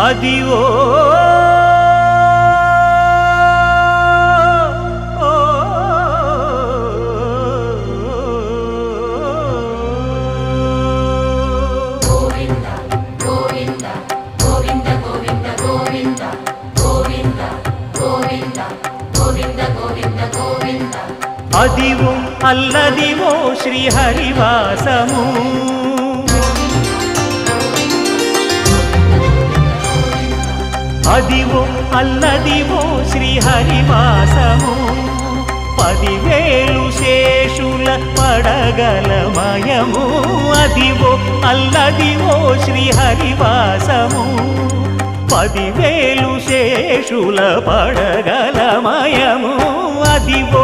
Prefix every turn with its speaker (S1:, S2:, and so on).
S1: Adivo Adivo Alladivo శ్రీహరివాసము Adivo Alladivo శ్రీహరివాసము 10,000 శేషుల పడగలమయము Adivo Alladivo శ్రీహరివాసము 10,000 శేషుల పడగలమయము Adivo